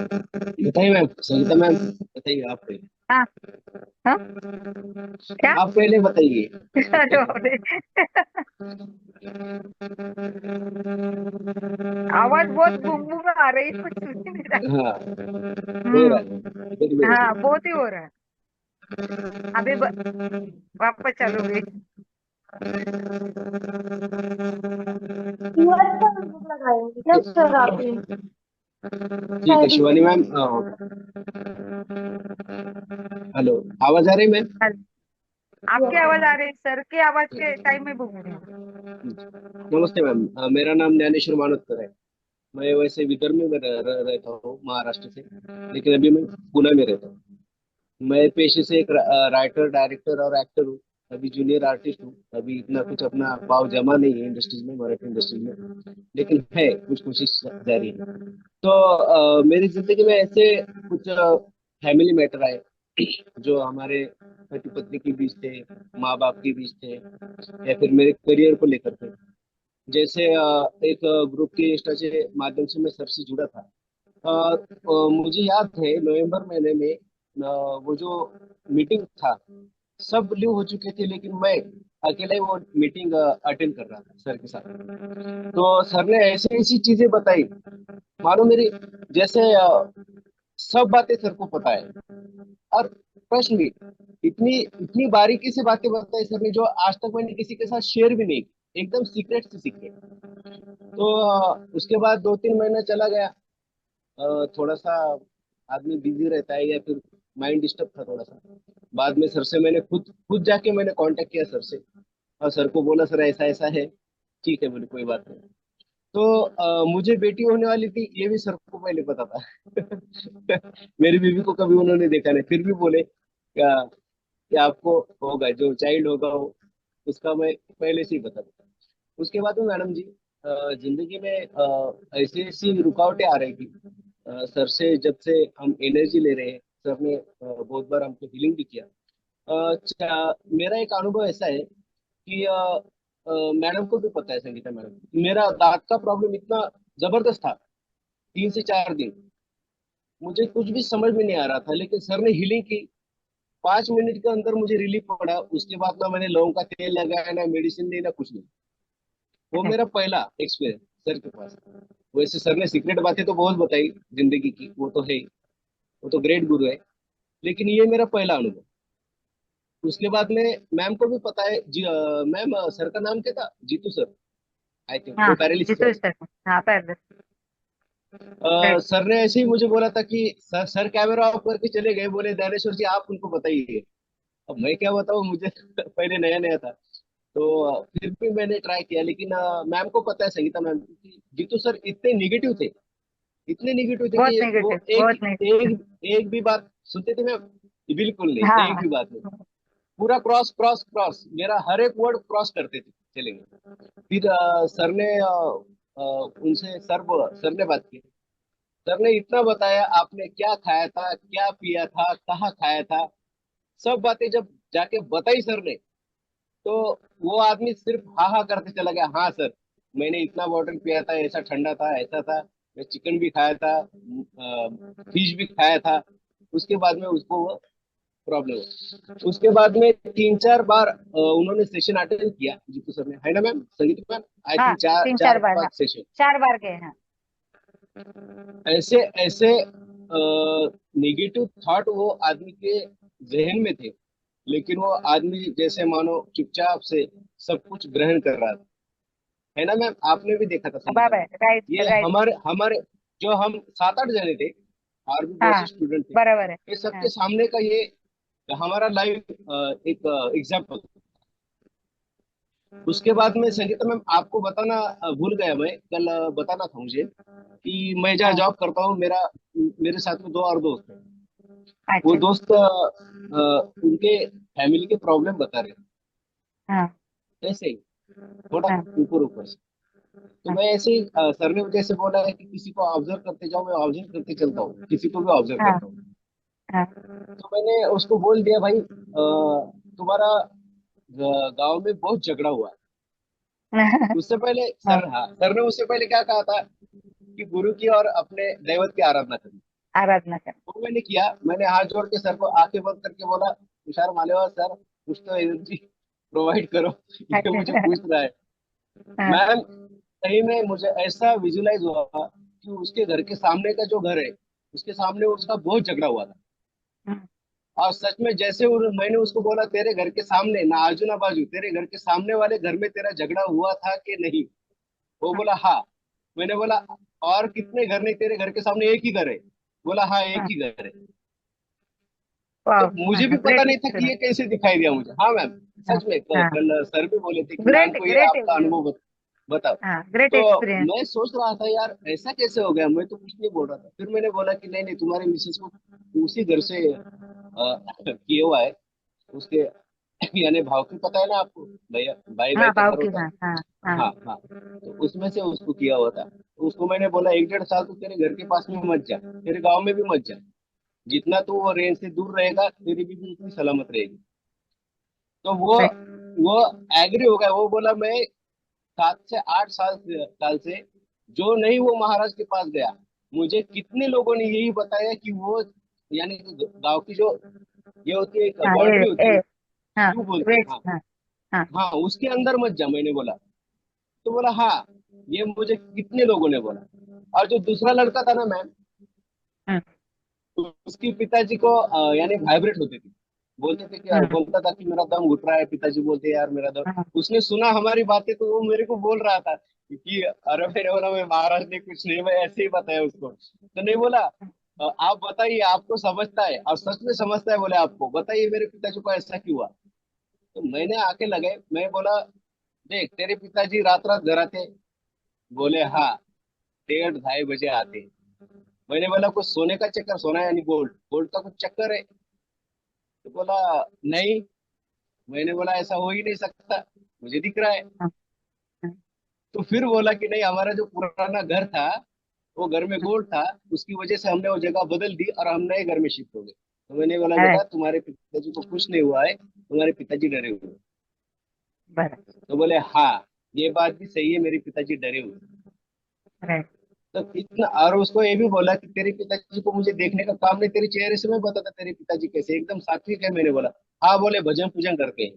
बताइए ma'am, Sangeeta ma'am, बताइए आप पहले। हाँ। हाँ। क्या? आप पहले बताइए। अरे बाप रे। आवाज बहुत गुम गुम आ रही, कुछ सुन ही नहीं रहा। हाँ, हो रहा हम्म। है फिर भी। हाँ, बहुत ही हो रहा है। अभी वापस चालू हो गई। ईयरफोन लगाएंगे क्या सर आप ये? ठीक है शायद शिवानी मैम। हेलो, आवाज आ रही मैम? हल- आपकी आवाज आ रही है, सर की आवाज के टाइम में घूम रही हूँ। नमस्ते मैम, मेरा नाम ज्ञानेश्वर मानोत्कर है। मैं वैसे विदर्भ में रहता हूँ, महाराष्ट्र से, लेकिन अभी मैं पुणे में रहता हूँ। मैं पेशे से एक राइटर, डायरेक्टर और एक्टर हूँ। अभी जूनियर आर्टिस्ट हूँ। अभी इतना कुछ अपना भाव जमा नहीं है इंडस्ट्रीज में, मराठी इंडस्ट्रीज में, लेकिन है कुछ कोशिश जारी है। तो मेरी जिंदगी में ऐसे कुछ फैमिली मैटर आए जो हमारे पति पत्नी के बीच थे, माँ बाप के बीच थे, या फिर मेरे करियर को लेकर थे। जैसे एक ग्रुप के इंस्टा के माध्यम से मैं सर से जुड़ा था। मुझे याद है नवंबर महीने में वो जो मीटिंग था, सब लीव हो चुके थे, लेकिन मैं अकेला ही वो मीटिंग अटेंड कर रहा था सर के साथ। तो सर ने ऐसी ऐसी चीजें बताई, मानो मेरी, जैसे सब बातें सर को पता है। और प्रश्न भी, इतनी इतनी बारीकी से बातें बताई सर ने, जो आज तक मैंने किसी के साथ शेयर भी नहीं की, एकदम सीक्रेट से सीक्रेट। तो उसके बाद 2-3 महीना चला गया। थोड़ा सा आदमी बिजी रहता है, या फिर माइंड डिस्टर्ब था थोड़ा सा। बाद में सर से मैंने खुद खुद जाके मैंने कांटेक्ट किया सर से, और सर को बोला सर ऐसा ऐसा है। ठीक है बोले, कोई बात नहीं। तो मुझे बेटी होने वाली थी, ये भी सर को पहले पता था। मेरी बीवी को कभी उन्होंने देखा नहीं, फिर भी बोले क्या कि आपको होगा, जो चाइल्ड होगा वो, उसका मैं पहले से ही बता था। उसके बाद में मैडम जी, जिंदगी में ऐसी ऐसी रुकावटें आ रही थी। सर से जब से हम एनर्जी ले रहे हैं, सर ने बहुत बार हमको हीलिंग भी किया। मेरा एक अनुभव ऐसा है कि मैडम को भी पता है, संगीता मैडम, मेरा दांत का प्रॉब्लम इतना जबरदस्त था, 3 से 4 दिन मुझे कुछ भी समझ में नहीं आ रहा था, लेकिन सर ने हीलिंग की। 5 मिनट के अंदर मुझे रिलीफ पड़ा। उसके बाद ना मैंने लौंग का तेल लगाया, ना मेडिसिन ली, ना कुछ नहीं। वो मेरा पहला एक्सपीरियंस सर के पास। वैसे सर ने सीक्रेट बातें तो बहुत बताई जिंदगी की, वो तो है ही, वो तो ग्रेट गुरु है, लेकिन ये मेरा पहला अनुभव। उसके बाद में मैम को भी पता है जी। मैम, सर का नाम क्या था? जीतू सर, आई थिंक हाँ, वो पैरालिसिस जितु वाले। सर। हाँ, पहले। सर ने ऐसे ही मुझे बोला था कि सर कैमरा ऑफ करके चले गए, बोले दानेश्वर जी आप उनको बताइए। अब मैं क्या बताऊँ, मुझे पहले नया नया था। तो फिर भी मैंने ट्राई किया, लेकिन मैम को पता है, संगीता मैम, कि जीतू सर इतने निगेटिव थे, इतने निगेटिव थे बहुत कि वो नेगेटिव, एक बहुत नेगेटिव। एक एक भी बात सुनते थे मैम? बिल्कुल नहीं, एक हाँ। भी बात नहीं। पूरा क्रॉस क्रॉस क्रॉस, मेरा हर एक वर्ड क्रॉस करते थे, चलेंगे। फिर सर ने उनसे सर ने बात की। सर ने इतना बताया, आपने क्या खाया था, क्या पिया था, कहाँ खाया था, सब बातें जब जाके बताई सर ने, तो वो आदमी सिर्फ हाँ हाँ करते चला गया। हाँ सर, मैंने इतना वाटर पिया था, ऐसा ठंडा था, ऐसा था, मैं चिकन भी खाया था, फिश भी खाया था। उसके बाद में उसको वो प्रॉब्लम हुआ। उसके बाद में 3-4 बार उन्होंने सेशन अटेंड किया जीतू सर ने, है ना मैम, संगीत मैम? आई हाँ, थिंक चार तीन चार चार बार, हाँ। पांच सेशन। 4 बार गए हैं। ऐसे ऐसे निगेटिव थॉट वो आदमी के जहन में थे, लेकिन वो आदमी जैसे मानो चुपचाप से सब कुछ ग्रहण कर रहा था, है ना मैम? आपने भी देखा था संगीता बाबा, मैम। राइट ये राइट। हमारे हमारे जो हम 7-8 जने थे, और भी बहुत हाँ, से स्टूडेंट थे, बराबर है। ये सबके हाँ। सामने का ये हमारा लाइव एक एग्जाम्पल। उसके बाद में संगीता मैम, आपको बताना भूल गया मैं, कल बताना था मुझे कि मैं जहाँ हाँ। जॉब करता हूँ, मेरा मेरे साथ में दो और दोस्त हैं। वो अच्छा। दोस्त उनके फैमिली के प्रॉब्लम बता रहे हाँ। हैं, ऐसे ही थोड़ा हाँ। ऊपर ऊपर से। तो हाँ। मैं ऐसे ही सर ने मुझे ऐसे बोला है कि किसी को ऑब्जर्व करते जाओ, मैं ऑब्जर्व करते चलता हूँ, किसी को भी ऑब्जर्व हाँ। करता हूँ। हाँ। तो मैंने उसको बोल दिया, भाई तुम्हारा गांव में बहुत झगड़ा हुआ है। उससे पहले हाँ। सर, हाँ, सर ने उससे पहले क्या कहा था कि गुरु की और अपने दैवत की आराधना करनी। आराधना कर। वो मैंने किया, मैंने हाथ जोड़ के सर को आंखें बंद करके बोला, तुषार मालेवाल सर कुछ तो एनर्जी प्रोवाइड करो, ये मुझे पूछ रहा है। हाँ, मैम सही में मुझे ऐसा विजुलाइज हुआ कि उसके घर के सामने का जो घर है, उसके सामने उसका बहुत झगड़ा हुआ था। हाँ, और सच में जैसे मैंने उसको बोला तेरे घर के सामने ना आजू ना बाजू, तेरे घर के सामने वाले घर में तेरा झगड़ा हुआ था कि नहीं? वो हाँ, बोला हाँ। मैंने बोला और कितने घर नहीं, तेरे घर के सामने एक ही घर है? बोला हाँ एक हाँ। ही घर है। तो वाह, मुझे भी पता ग्रेट नहीं था कि ये एक्सपीरियंस। कैसे दिखाई दिया मुझे। हाँ मैम, हाँ, सच में हाँ, कल सर भी बोले थे कि मैम ग्रेट को ये ग्रेट। आपका अनुभव बताओ। हाँ, ग्रेट तो एक्सपीरियंस। मैं सोच रहा था यार ऐसा कैसे हो गया, मैं तो कुछ नहीं बोल रहा था। फिर मैंने बोला कि नहीं नहीं, तुम्हारे मिसेस को उसी घर से किया हुआ है उसके, यानी भाव की पता है ना आपको, भैया भाई भाई हाँ, का भाव घर की, होता है। हाँ, हाँ, हाँ। हाँ हाँ, तो उसमें से उसको किया हुआ था। तो उसको मैंने बोला एक डेढ़ साल तो तेरे घर के पास में मत जा, तेरे गांव में भी मत जा, जितना तू वो रेंज से दूर रहेगा तेरी भी उतनी सलामत रहेगी। तो राइट। वो एग्री हो गया। वो बोला मैं 7 से 8 साल से जो नहीं वो महाराज के पास गया, मुझे कितने लोगों ने यही बताया कि वो, यानी कि गांव की जो ये होती है, एक हाँ, बाउंड्री होती है, हाँ, क्यों बोलते हैं, वेट्स, हाँ हाँ, हाँ, हाँ, उसके अंदर मत जा, मैंने बोला। तो बोला हाँ, ये मुझे कितने लोगों ने बोला। और जो दूसरा लड़का था ना मैम, हाँ, उसके पिताजी को यानी वाइब्रेट होते थे, बोलते थे कि हाँ, बोलता था कि मेरा दम घुट रहा है, पिताजी बोलते हैं यार मेरा दम। हाँ, उसने सुना हमारी बातें तो वो मेरे को बोल रहा था कि अरे मैंने बोला मैं महाराज ने कुछ नहीं, मैं ऐसे ही बताया उसको। तो नहीं बोला आप बताइए, आपको समझता है और सच में समझता है, बोले आपको बताइए मेरे पिताजी को ऐसा क्यों हुआ। तो मैंने आके लगे, मैं बोला देख तेरे पिताजी रात रात घर आते? बोले हाँ, 1:30 2 बजे आते। मैंने बोला कुछ सोने का चक्कर, सोना यानी गोल्ड, गोल्ड का कुछ चक्कर है? तो बोला नहीं। मैंने बोला ऐसा हो ही नहीं सकता, मुझे दिख रहा है। हाँ, हाँ, तो फिर बोला कि नहीं, हमारा जो पुराना घर था वो घर में गोल्ड था, उसकी वजह से हमने वो जगह बदल दी और हम नए घर में शिफ्ट हो गए। तो मैंने बोला हाँ, बेटा तुम्हारे पिताजी को कुछ नहीं हुआ है, तुम्हारे पिताजी डरे हुए हैं। बराबर। तो बोले हाँ, ये बात भी सही है, मेरे पिताजी डरे हुए हैं। राइट। तो इतना, और उसको ये भी बोला कि तेरे पिताजी को मुझे देखने का काम नहीं, तेरे चेहरे से मैं बताता तेरे पिताजी कैसे एकदम सात्विक है। मैंने बोला हाँ, बोले भजन पूजन करते हैं,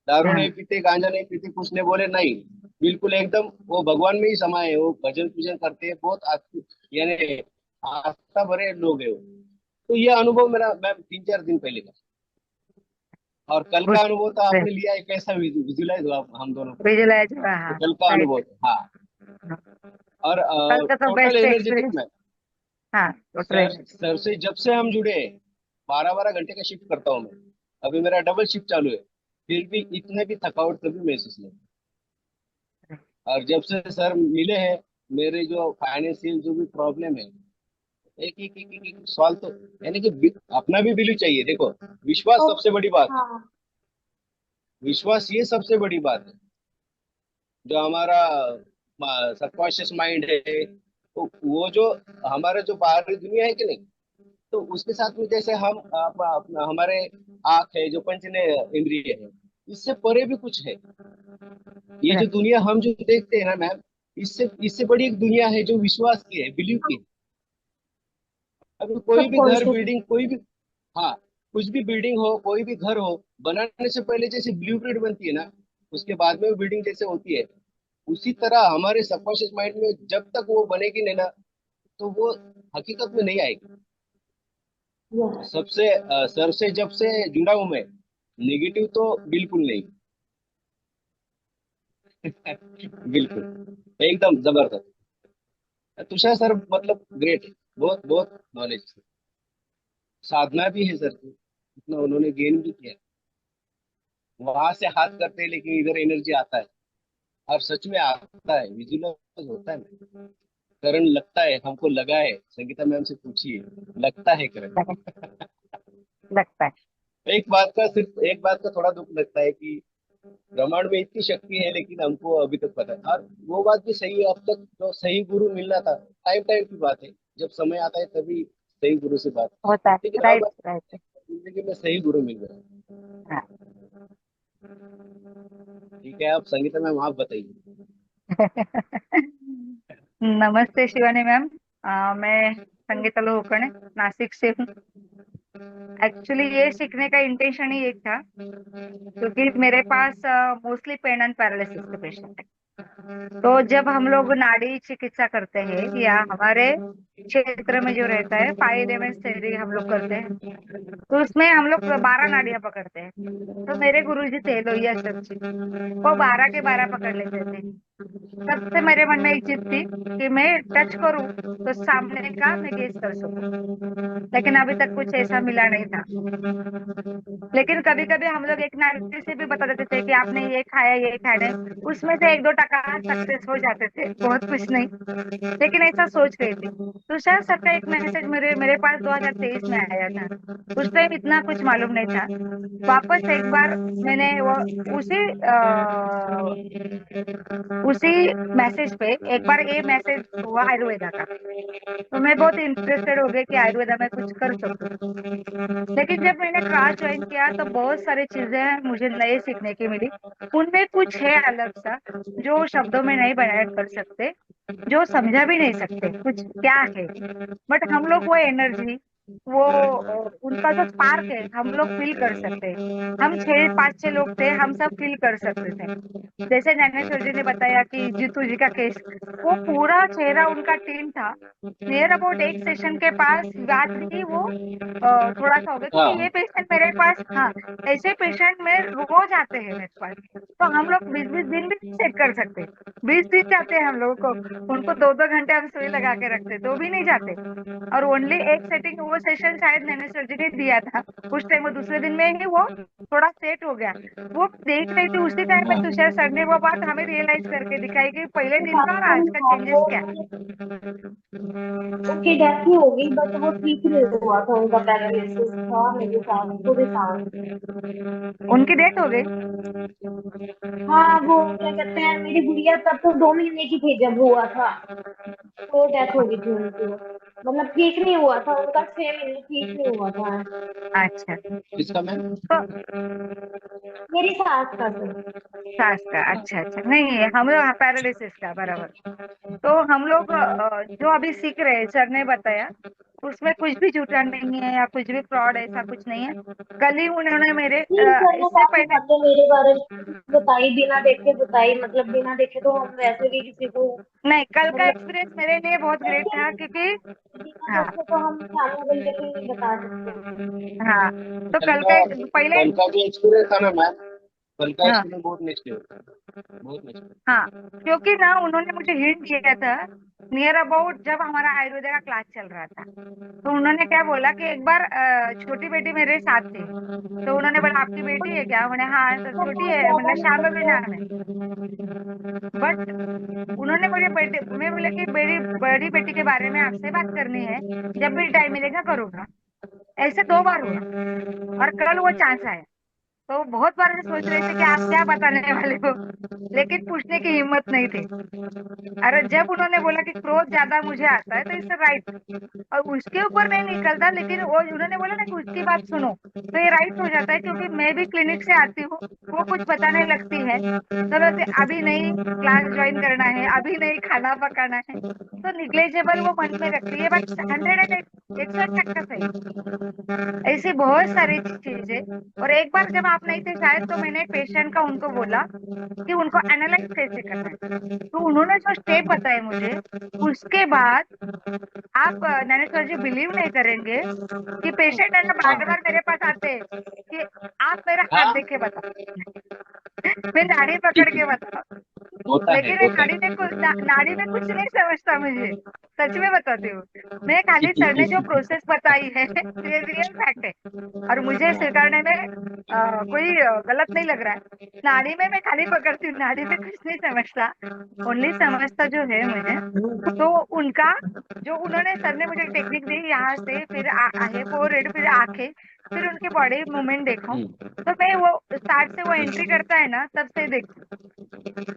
दारू हाँ, नहीं पीते, गांजा नहीं पीते, कुछ नहीं। बोले नहीं, बिल्कुल एकदम वो भगवान में ही समाये है, वो भजन पूजन करते हैं, बहुत यानी आस्था भरे लोग है वो। तो ये अनुभव मेरा मैम 3 4 दिन पहले का। और कल का गुड। अनुभव तो आपने लिया है, कैसा विजुलाइज हुआ हम दोनों को? विजुलाइज हुआ, तो हाँ। कल का अनुभव राइट। था, हाँ। और कल का तो total best energetic experience. Ma'am. हाँ, टोटल सर एनर्जी। सर से जब से हम जुड़े, 12 12 घंटे का शिफ्ट करता हूँ मैं, अभी मेरा डबल शिफ्ट चालू है, फिर भी इतने भी थकावट कभी महसूस नहीं। और जब से सर मिले हैं, मेरे जो फाइनेंशियल जो भी प्रॉब्लम है, एक सॉल्व तो, यानी कि अपना भी बिलीव चाहिए। देखो विश्वास तो सबसे बड़ी बात है, हाँ, विश्वास ये सबसे बड़ी बात है। जो हमारा सबकॉन्शियस माइंड है, तो वो जो हमारा जो बाहरी दुनिया है कि नहीं, तो उसके साथ में जैसे हम हमारे आँख है जो पंच इंद्रिय है, इससे परे भी कुछ है। ये जो राइट। दुनिया हम जो देखते हैं ना मैम, इससे इससे बड़ी एक दुनिया है जो विश्वास की है, बिलीव की है। अभी कोई भी घर सबकॉन्शियस। बिल्डिंग कोई भी, हाँ, कुछ भी बिल्डिंग हो, कोई भी घर हो, बनाने से पहले जैसे ब्लूप्रिंट बनती है ना, उसके बाद में वो बिल्डिंग जैसे होती है, उसी तरह हमारे सबकॉन्शियस माइंड में जब तक वो बनेगी नहीं ना, तो वो हकीकत में नहीं आएगी। यस। सबसे सर से जब से जुड़ा हूं मैं, नेगेटिव तो बिल्कुल नहीं। बिल्कुल एकदम जबरदस्त। तुषार सर मतलब ग्रेट, बहुत बहुत नॉलेज, साधना भी है सर की, इतना उन्होंने गेन भी किया। वहां से हाथ करते हैं लेकिन इधर एनर्जी आता है, और सच में आता है, विजुअलाइज होता है। करंट लगता है, हमको लगा है, संगीता मैम से पूछिए, लगता है करंट। लगता है। एक बात का थोड़ा दुख लगता है कि ब्रह्मांड में इतनी शक्ति है लेकिन हमको अभी तक पता है। और वो बात भी सही है, अब तक तो सही गुरु मिलना था, टाइम टाइम की बात है, जब समय आता है तभी सही गुरु से बात। होता है। लेकिन अब राइट, राइट। जिंदगी में सही गुरु मिल गया। हाँ। ठीक है, आप संगीता मैम आप बताइए। नमस्ते शिवानी मैम। मैं संगीता लोकने, नासिक से हूँ। एक्चुअली ये सीखने का इंटेंशन ही एक था, क्योंकि मेरे पास मोस्टली पेन एंड पैरालिसिस के पेशेंट है। तो जब हम लोग नाड़ी चिकित्सा करते हैं या हमारे क्षेत्र में जो रहता है 5 एलिमेंट्स थ्योरी हम लोग करते हैं, तो उसमें हम लोग 12 नाड़ियां पकड़ते हैं। तो मेरे गुरुजी थे लोहिया सर जी, वो 12 के 12 पकड़ लेते थे। तब से मेरे मन में एक जिद थी कि मैं टच करूं तो सामने का मैं गेस कर सकूं, लेकिन अभी तक कुछ ऐसा मिला नहीं था। लेकिन कभी कभी हम लोग एक नारी से भी बता देते थे कि आपने ये खाया ये खाया, उसमें से 1-2% सक्सेस हो जाते थे, बहुत कुछ नहीं, लेकिन ऐसा सोच रही थी। तुषार सर का एक मैसेज मेरे मेरे पास 2023 में आया था। उस टाइम इतना कुछ मालूम नहीं था। वापस एक बार मैंने वो उसी मैसेज पे एक बार ये मैसेज हुआ आयुर्वेदा का, तो मैं बहुत इंटरेस्टेड हो गई कि आयुर्वेदा में कुछ कर सकूं। लेकिन जब मैंने क्लास ज्वाइन किया तो बहुत सारी चीजें मुझे नए सीखने की मिली। उनमें कुछ है अलग सा जो शब्दों में नहीं बयान कर सकते, जो समझा भी नहीं सकते कुछ क्या है। बट हम लोग वो एनर्जी, वो उनका जो स्पार्क है हम लोग फील कर सकते हैं। हम 5-6 लोग थे, हम सब फील कर सकते थे। जैसे ज्ञानेश्वर जी ने बताया कि जीतू जी का केस, वो पूरा चेहरा उनका टीम था। नियर अबाउट एक सेशन के पास बात ही वो थोड़ा सा हो गया, क्योंकि ये हाँ पेशेंट मेरे पास, हाँ, ऐसे पेशेंट में रोज आते हैं मेरे पास। तो हम लोग 20-20 दिन भी सेट कर सकते, 20 दिन जाते हैं हम लोगों को, उनको 2-2 घंटे हम सुई लगा के रखते तो भी नहीं जाते। और ओनली एक सेटिंग, वो सेशन शायद ज्ञानेश्वर जी ने दिया था उस टाइम, वो दूसरे दिन में ही वो थोड़ा सेट हो गया। वो देख रही थी उसी टाइम में तुषार सर ने वो बात हमें रियलाइज करके दिखाई कि पहले दिन का और आज का चेंजेस क्या है। उनकी डेथ ही हो गई, बट वो ठीक नहीं हुआ था, उनका पैरालिसिस था मेरे साथ पूरे साल। उनकी डेथ हो गई। हाँ, वो क्या कहते हैं, मेरी गुड़िया तब तो 2 महीने की थी जब हुआ था, तो डेथ हो गई थी उनकी। मतलब ठीक नहीं हुआ था उनका, 6 महीने ठीक नहीं हुआ था। अच्छा, किसका मैम? तो मेरी सास का सर। सास का, अच्छा अच्छा, नहीं हम लोग पैरालिसिस का बराबर। तो हम लोग जो अभी सीख रहे हैं, सर ने बताया उसमें कुछ भी झूठा नहीं है या कुछ भी फ्रॉड, ऐसा कुछ नहीं है। कल ही उन्होंने मेरे नहीं, सर ने इससे काफी पहले, बातें मेरे बारे में बताई, बिना देखे बताई, मतलब बिना देखे तो हम वैसे भी किसी को, नहीं, कल का मतलब एक्सपीरियंस मेरे लिए बहुत ग्रेट था, लेकिन क्योंकि बिना हाँ देखे तो हम सामने बंदे को नहीं बता सकते। हाँ, तो कल कल का का पहले, कल का जो एक्सपीरियंस था ना मैम, कल का हाँ एक्सपीरियंस बहुत नेक्स्ट लेवल था, बहुत नेक्स्ट। हाँ, क्योंकि ना उन्होंने मुझे हिंट किया था नियर अबाउट जब हमारा आयुर्वेदा का क्लास चल रहा था। तो उन्होंने क्या बोला कि एक बार छोटी बेटी मेरे साथ थी, तो उन्होंने बोला आपकी बेटी है क्या, मैंने हाँ सर छोटी बहुत है, ज्यादा मतलब शांभवी नाम है। बट उन्होंने मुझे बेटे, मैं बोला कि बड़ी बड़ी बेटी के बारे में आपसे बात करनी है, जब भी टाइम मिलेगा करूंगा। ऐसे 2 बार हुआ और कल वो चांस आया। तो बहुत बार मैं सोच रही थी कि आप क्या बताने वाले हो, लेकिन पूछने की हिम्मत नहीं थी। अरे जब उन्होंने बोला कि क्रोध ज्यादा मुझे आता है, तो इससे राइट, और उसके ऊपर नहीं निकलता, लेकिन वो उन्होंने बोला ना कि उसकी बात सुनो, तो ये राइट हो जाता है, क्योंकि मैं भी क्लिनिक से आती हूँ, वो कुछ बताने लगती है तो वैसे अभी नहीं क्लास ज्वाइन करना है, अभी नहीं खाना पकाना है, तो निग्लेजेबल वो मन में रखती है। बट 101% सही, ऐसी बहुत सारी चीजें। और एक बार जब आप नहीं थे शायद, तो मैंने पेशेंट का उनको बोला कि उनको एनालाइज कैसे करना है, तो उन्होंने जो स्टेप बताए मुझे, उसके बाद आप ज्ञानेश्वर जी बिलीव नहीं करेंगे कि पेशेंट है ना बार बार मेरे पास आते हैं कि आप मेरा हाथ हाँ, देख के बताओ, मैं नाड़ी पकड़ के बताओ। होता है, लेकिन मैं होता है। नाड़ी में कुछ नहीं समझता, मुझे सच में बताती हूँ। मैं खाली सर ने जो प्रोसेस बताई है ये रियल फैक्ट है, और मुझे स्वीकारने में कोई गलत नहीं लग रहा है। नाड़ी में मैं खाली पकड़ती हूँ, नाड़ी में कुछ नहीं समझता, ओनली समझता जो है मुझे, तो उनका जो उन्होंने सर ने मुझे टेक्निक दी, यहाँ से फिर आहे फोरहेड, फिर आंखें, फिर उनकी बॉडी मूवमेंट देखूं, हम्म, तो मैं वो स्टार्ट से वो एंट्री करता है ना तब से देखती हूँ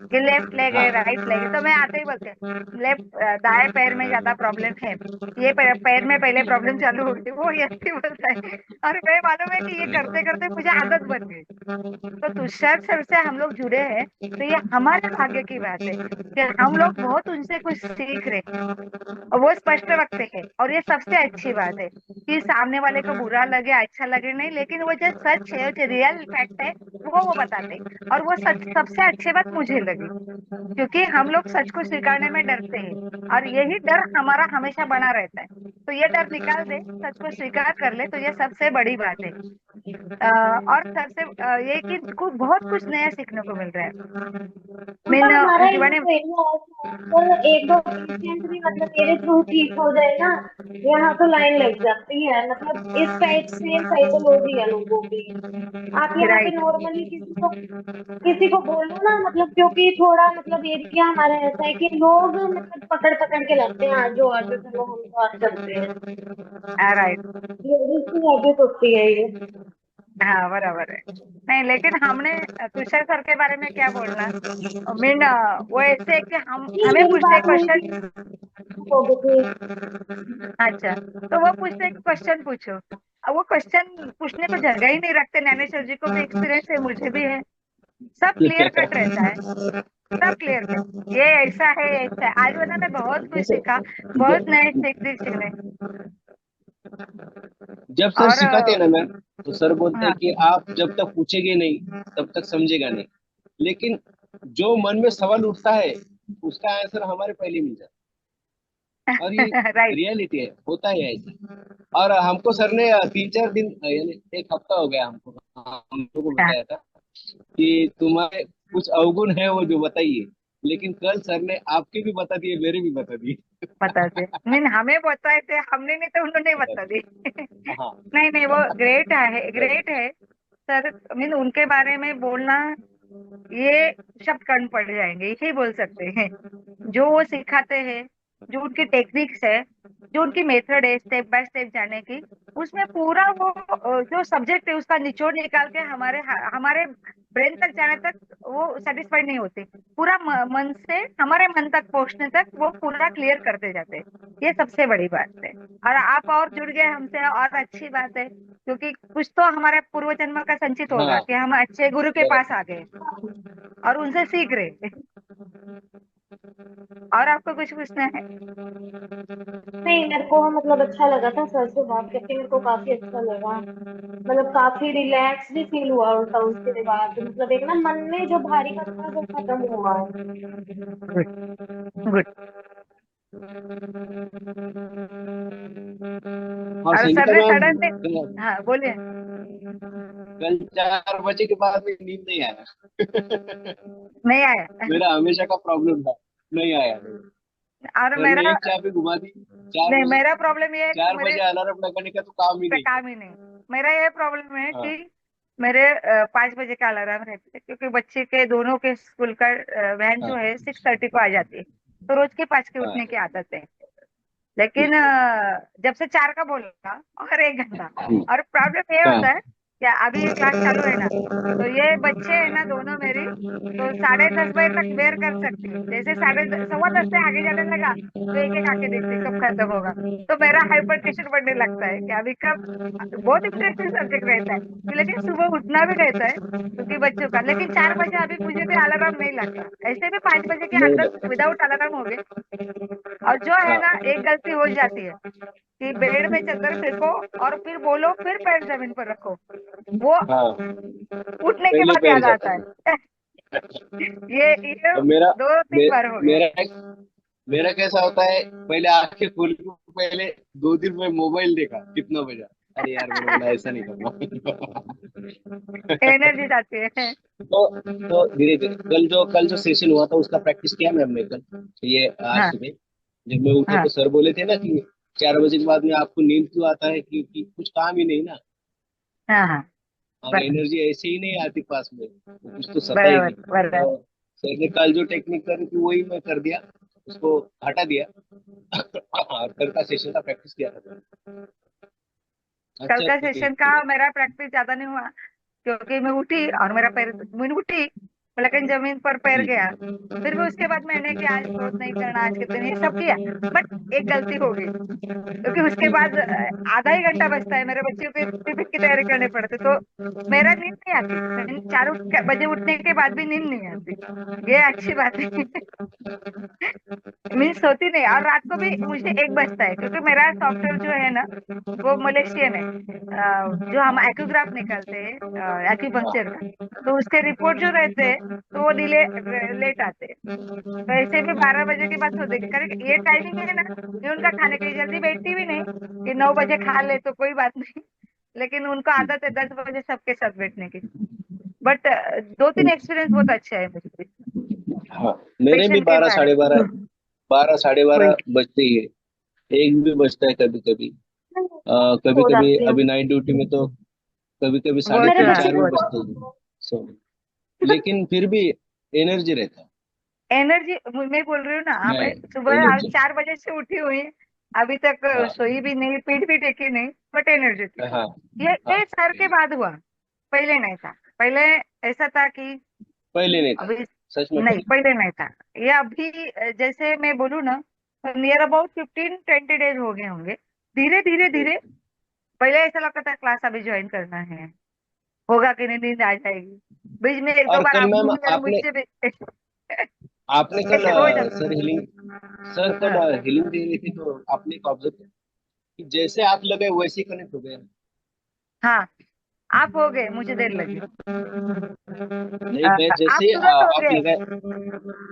कि लेफ्ट लेग है हाँ राइट लेग है, तो मैं आते ही बोलते हैं लेफ्ट दाएं पैर में ज्यादा प्रॉब्लम है, ये पैर में पहले प्रॉब्लम चालू हो गई, वो ऐसे ही बोलता है। और मैं मालूम है कि ये करते करते मुझे आदत बन गई। तो तुषार सर से हम लोग जुड़े हैं, तो ये हमारे भाग्य की बात है कि हम लोग बहुत उनसे कुछ सीख रहे हैं। और वो स्पष्ट रखते हैं, और ये सबसे अच्छी बात है कि सामने वाले को बुरा लगे अच्छा लगे नहीं, लेकिन वो जो सच है जो रियल फैक्ट है वो बताते हैं। और वो सच सबसे अच्छी बात मुझे लगी, क्योंकि हम लोग सच को स्वीकारने में डरते हैं, और यही डर हमारा हमेशा बना रहता है। तो ये डर निकाल दे, सच को स्वीकार कर ले, तो ये सबसे बड़ी बात है। और सबसे ये कि बहुत कुछ नया सीखने को मिल रहा है। उल्टा मीन हमारा जीवन ये एरिया है, अगर एक दो पेशेंट भी मतलब मेरे थ्रू ठीक हो जाए ना, यहाँ तो लाइन लग जाती है। मतलब इस टाइप से साइकोलॉजी है लोगों की। आप यहाँ पे राइट। नॉर्मली किसी को बोलो ना, मतलब क्योंकि थोड़ा मतलब एरिया हमारा ऐसा है कि लोग मतलब पकड़ पकड़ के लगते हैं, आज जो आज चलो हम तो आज चलते हैं। राइट। लेडीज की हैबिट होती है ये। हाँ बराबर है। नहीं लेकिन हमने तुषार सर के बारे में क्या बोलना, मीन वो ऐसे है कि हम नहीं, हमें मेरी पूछते बात हुई थी, क्वेश्चन। हो गई थी। अच्छा, तो वो पूछते क्वेश्चन पूछो। अब वो क्वेश्चन पूछने को जगह ही नहीं रखते। ज्ञानेश्वर जी को भी एक्सपीरियंस है, मुझे भी है। सब क्लियर कट रहता है, सब क्लियर कट। ये ऐसा है ऐसा है। आज उन्होंने बहुत कुछ जैसे सीखा, बहुत नए सीखने। जब सर और सिखाते हैं ना मैम, तो सर बोलते हैं हाँ। कि आप जब तक पूछेंगे नहीं तब तक समझेगा नहीं, लेकिन जो मन में सवाल उठता है उसका आंसर हमारे पहले मिल जाता है। और ये राइट। रियलिटी है, होता है ऐसा। और हमको सर ने 3-4 दिन यानी एक हफ्ता हो गया हमको, हम लोगों को हाँ, बताया था कि तुम्हारे कुछ अवगुण है वो जो बताइए, लेकिन कल सर ने आपके भी बता दिए, मेरे भी बता दिए। बता दे। नहीं हमें बताए थे हमने, नहीं तो उन्होंने बता दी। हाँ नहीं नहीं, वो ग्रेट है, ग्रेट है सर। मीन उनके बारे में बोलना, ये शब्द कम पड़ जाएंगे, यही बोल सकते हैं। जो वो सिखाते हैं, जो उनकी टेक्निक्स है, जो उनकी मेथड है स्टेप बाय स्टेप जाने की, उसमें पूरा वो जो सब्जेक्ट है उसका निचोड़ निकाल के हमारे हमारे ब्रेन तक जाने तक वो सेटिस्फाइड नहीं होते। पूरा मन से हमारे मन तक पहुंचने तक वो पूरा क्लियर करते जाते हैं। ये सबसे बड़ी बात है। और आप और जुड़ गए हमसे, और अच्छी बात है, क्योंकि कुछ तो हमारे पूर्व जन्म का संचित होगा हाँ कि हम अच्छे गुरु के पास बराबर। आ गए और उनसे सीख रहे। और आपको कुछ पूछना है? नहीं, मेरे को मतलब अच्छा लगा था सर से बात करके, मेरे को काफी अच्छा लगा। मतलब काफी रिलैक्स भी फील हुआ उल्टा उसके बाद, मतलब एक ना मन में जो भारी का था वो खत्म हुआ है। गुड। गुड। और और सर संगीता ने मैम, सडन से, हाँ बोलिए। कल 4 बजे के बाद में नींद नहीं आया। नहीं आया। मेरा हमेशा का प्रॉब्लम था, नहीं आया। और सर ने मेरा, एक चाबी घुमा दी, चार नहीं बजे मेरा प्रॉब्लम ये है कि 4 बजे अलार्म लगाने का तो काम ही पे नहीं। काम ही नहीं। मेरा ये प्रॉब्लम है कि हाँ मेरे 5 बजे का अलार्म रहता है, क्योंकि बच्चे के दोनों के स्कूल का वैन जो हाँ है 6:30 को आ जाती है, तो रोज के 5 के हाँ उठने की आदत है। लेकिन ठीक है। जब से 4 का बोला और 1 घंटा, हम्म, और प्रॉब्लम ये हाँ होता है कि अभी ये क्लास चालू है ना, तो ये बच्चे है ना दोनों मेरी, तो 10:30 बजे तक बेर कर सकती हूँ। जैसे 10:15 से आगे जाने लगा, तो एक एक आके देखते हैं कब खत्म होगा। तो मेरा हाइपर टेंशन बढ़ने लगता है कि अभी कब। बहुत इंटरेस्टिंग सब्जेक्ट रहता है, लेकिन सुबह उठना भी रहता है क्योंकि बच्चों का। लेकिन 4 बजे अभी मुझे भी अलार्म नहीं लगता, ऐसे भी 5 बजे की नहीं आदत लगता। विदाउट अलार्म हो गई। और जो है हाँ ना, एक गलती हो जाती है कि बेड में चादर फेंको और फिर बोलो, फिर पैर जमीन पर रखो, वो हाँ उठने के पहले बाद पैर याद जाता आता है। है। ये अब मेरा 2-3 बार हो गया। मेरा मेरा कैसा होता है, पहले आंखें खोल के पहले 2 दिन में मोबाइल देखा कितना बजा, अरे यार मैंने बोला ऐसा नहीं करना। एनर्जी जाती है। तो धीरे धीरे कल जो सेशन हुआ था उसका प्रैक्टिस किया मैम ने कल, ये आज हाँ सुबह जब मैं उठा हाँ तो सर बोले थे ना कि 4 बजे के बाद में आपको नींद क्यों आता है, क्योंकि कुछ काम ही नहीं ना, हाँ हाँ। और बराबर एनर्जी ऐसे ही नहीं आती पास में, वो कुछ तो बराबर सताएगी। बराबर। तो सर ने कल जो टेक्निक करी थी वही मैं कर दिया, उसको हटा दिया। और कल का सेशन का प्रैक्टिस किया था। कल अच्छा का ठीक सेशन का है। मेरा प्रैक्टिस ज्यादा नहीं हुआ, क्योंकि मैं उठी और मेरा पैर, मैं उठी लेकिन जमीन पर पैर गया। फिर भी उसके बाद मैंने कि आज क्रोध नहीं करना, आज के दिन ये सब किया, बट एक गलती हो गई, क्योंकि उसके बाद आधा ही घंटा बचता है, मेरे बच्चों के टिफिन की तैयारी करनी पड़ती, तो मेरा नींद नहीं आती, 4 बजे उठने के बाद भी नींद नहीं आती, ये अच्छी बात है। मीन्स होती नहीं, और रात को भी मुझे 1 बजता है, क्योंकि मेरा सॉफ्टवेयर जो है ना वो मलेशियन है। जो हम एक्यूग्राफ निकालते हैं एक्यूपंक्चर का, तो उसके रिपोर्ट जो रहते हैं तो वो डिले लेट आते हैं। तो ऐसे भी 12 बजे के बाद सो देंगे, करेक्ट ये टाइमिंग है ना, ये उनका खाने के लिए जल्दी बैठती भी नहीं कि 9 बजे खा ले तो कोई बात नहीं, लेकिन उनको आदत है 10 बजे सबके साथ बैठने की। बट 2-3 एक्सपीरियंस बहुत अच्छे है मुझे हाँ, मेरे भी पेशेंट के बारह बारे साढ़े बारह, में। 12 साढ़े 12 वही बजते ही है। एक भी बजता है कभी कभी। कभी हो कभी जाती हूँ। अभी नाइट ड्यूटी में तो कभी कभी साढ़े बहुत मेरे तीन बच्चे चार भी भी बहुत बजते हैं। सो लेकिन फिर भी एनर्जी रहता है। एनर्जी, मैं बोल रही हूँ ना, आप मैं सुबह आज एनर्जी। 4 बजे से उठी हुई हैं, अभी तक हाँ सोई भी नहीं, पीठ भी टेकी नहीं, बट एनर्जेटिक। हाँ हाँ। ये सर के बाद हुआ, पहले नहीं था। पहले ऐसा था कि पहले नहीं था। अभी, सच में नहीं पहले। पहले नहीं था। ये अभी जैसे मैं बोलूँ ना, नियर अबाउट 15-20 डेज हो गए होंगे, धीरे धीरे धीरे। पहले ऐसा लगता था क्लास अभी ज्वाइन करना है, होगा कि नहीं, नींद आ जाएगी, बीच में 1-2 और बार कल आप मैम भूल गए आपने मुझसे भी। आपने कल ऐसे हो जाता। सर हीलिंग, सर कल हाँ हीलिंग दे रही थी, तो आपने एक ऑब्जर्व किया कि जैसे आप लगे वैसे ही कनेक्ट हो गए। हाँ, आप हो गए, मुझे देर लगी। नहीं, मैं आप जैसे तुरंत हो आप गए। लगाए,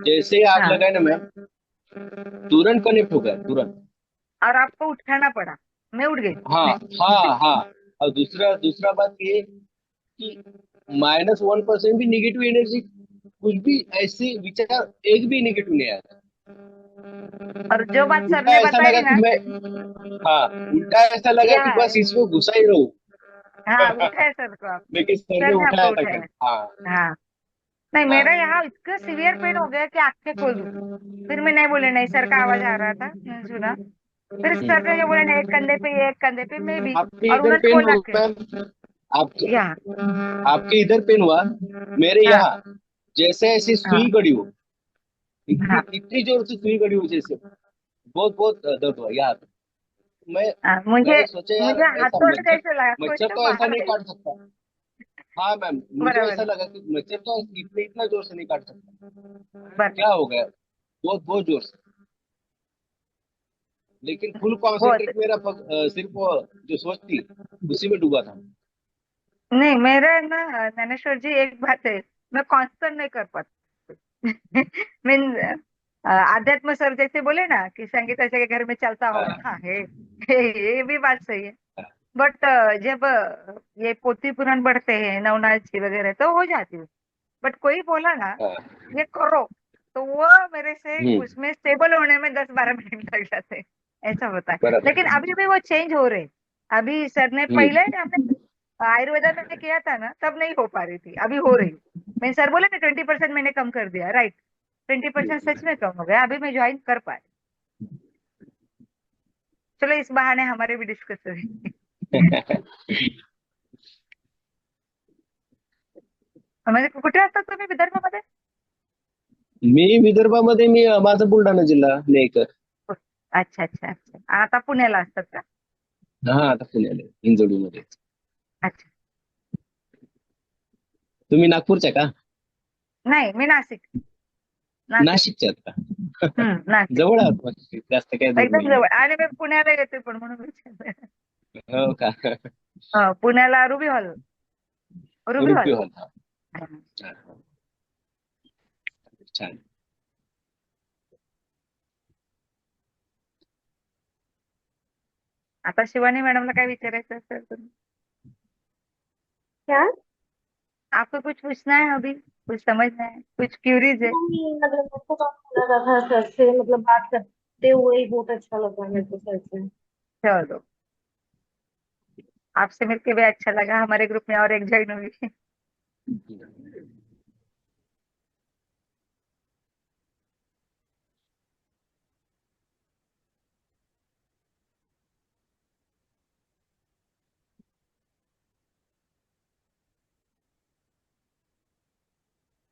जैसे ही आप हाँ, लगाए ना मैम, तुरंत कनेक्ट हो गया तुरंत। और आपको उठाना पड़ा, मैं उठ गई। हाँ हाँ हाँ। और दूसरा दूसरा बात ये कि -1% भी निगेटिव एनर्जी, कुछ भी ऐसे विचार एक भी निगेटिव नहीं आया था। और जो बात सर उल्टा ने ऐसा बताई लगा कि ना, मैं, हाँ, उल्टा ऐसा लगा या कि बस इसको घुसा ही रहूं। हाँ, उठाए सर को आप, लेकिन सर ने सर ने आपको उठाया था उठाया। कल। हाँ हाँ, नहीं मेरा हाँ। यहाँ इतना सीवियर पेन हो गया कि आंखें खोल दूं। फिर मैं नहीं बोले, नहीं सर का आवाज आ रहा था, मैंने सुना। फिर सर ने जो बोला नहीं, एक कंधे पे ये, एक कंधे पे, मैं भी। आपके और इधर उन्होंने पेन बोला हुआ कि मैम? आपके यहाँ, आपके इधर पेन हुआ? मेरे हाँ यहाँ जैसे ऐसी हाँ सुई गड़ी हो, इतनी हाँ इतनी जोर से सुई गड़ी हो, जैसे बहुत बहुत दर्द हुआ यहाँ पे। मैं हाँ, मुझे मैंने सोचा यार, मुझे ऐसा हाथों से मच्छर, ऐसे लगा कुछ मच्छर तो तो ऐसा बाहर नहीं है। काट सकता। हाँ मैम, मुझे बराबर ऐसा है, लगा कि मच्छर तो इतने इतना जोर से नहीं काट सकता। बराबर। क्या हो गया, बहुत बहुत जोर से। लेकिन फुल बहुत, कॉन्सेंट्रेट मेरा सिर्फ वो जो सोच थी उसी में डूबा था। नहीं मेरा ना, ज्ञानेश्वर जी एक बात है, मैं कांस्टेंट नहीं कर पाती। मीन आध्यात्म सर जैसे बोले ना कि संगीत ऐसे के घर में चलता होगा, हाँ हाँ है, ये भी बात सही है। हाँ बट जब ये पोथी पुराण पढ़ते हैं, नवनाथ जी वगैरह, तो हो जाती है। बट कोई बोला ना हाँ। ये करो, तो वो मेरे से उसमें स्टेबल होने में 10-12 मिनट लग जाते हैं, ऐसा होता है। बराबर। लेकिन अभी भी वो चेंज हो रहे हैं। अभी सर ने पहले हम्म। हमने आयुर्वेदा में किया था ना, तब नहीं हो पा रही थी, अभी हो रही। मैं सर बोले ना 20% मैंने कम कर दिया, राइट, 20% सच में कम हो गया, अभी मैं ज्वाइन कर पाई। चलो इस बहाने हमारे भी डिस्कस हुए। म्हणजे कुठे असतात तुम्ही, विदर्भामध्ये? मी विदर्भामध्ये, मी माझा बुलढाणा जिल्हा नेकर. अच्छा अच्छा अच्छा, आता पुण्याला असतात का? हा, आता पुण्याला आहे, हिंजवडीमध्ये. अच्छा, तुम्ही नागपूरच्या का? नाही मी नाशिक, नाशिक. नाशिकच्या आहात का? नाशिक, जवळ आहात मग, जास्त काही दूर एकदम नाही. जवळ. आणि मी पुण्याला येते पण, म्हणून विचारलं. हो का? पुण्याला रुबी हॉल, रुबी रुपी हॉल. हॉल. हा, हा, हा. छान. आता शिवानी मैडमला काय विचारायचं असेल तुम्ही, क्या? आपको कुछ पूछना है अभी, कुछ समझना है, कुछ क्यूरीज है? नहीं, मतलब मेरे को काफी लगा था सर से, मतलब बात करते हुए ही बहुत अच्छा लगा मेरे को सर से। चलो, आपसे मिलके भी अच्छा लगा, हमारे ग्रुप में और एक ज्वाइन हुई।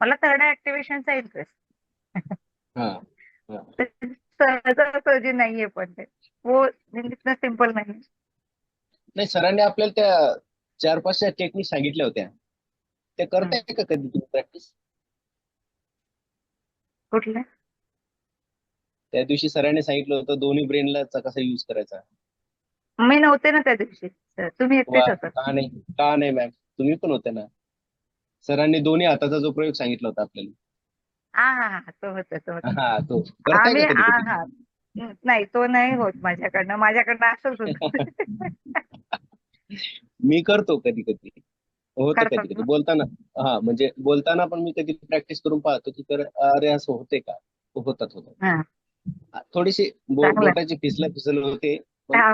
मला थर्ड ऍक्टिव्हेशनचा इंटरेस्ट. हा हा. सहजासहजी नाहीये पण ते, वो इतना सिंपल नाही. नाही, सरांनी आपल्याला त्या 4-5 टेक्निक सांगितल्या होत्या, ते हम्म. करताय का कधी तुम्ही प्रॅक्टिस? कुठले? त्या दिवशी सरांनी सांगितलं होतं दोन्ही ब्रेनला कसा युज करायचा. मी नव्हते ना त्या दिवशी सर, तुम्ही वा, एकटेच होतात. का नाही, का नाही मॅम, तुम्ही पण होते ना. सरांनी दोन्ही हाताचा जो प्रयोग सांगितला होता आपल्याला. हा हा हा, तो होता तो होता. हा, तो करताय आम्ही का कधी हा कधी? हा. नाही तो नाही होत माझ्याकडनं असंच होत. मी करतो कधी कधी, होतं कधी करतात कधी ना. बोलताना. हा, म्हणजे बोलताना पण मी कधी प्रॅक्टिस करून पाहतो की अरे असं होते का. होतात होतात. हा थोडीशी चांगलं. बोटाची फिसल फिसल होते,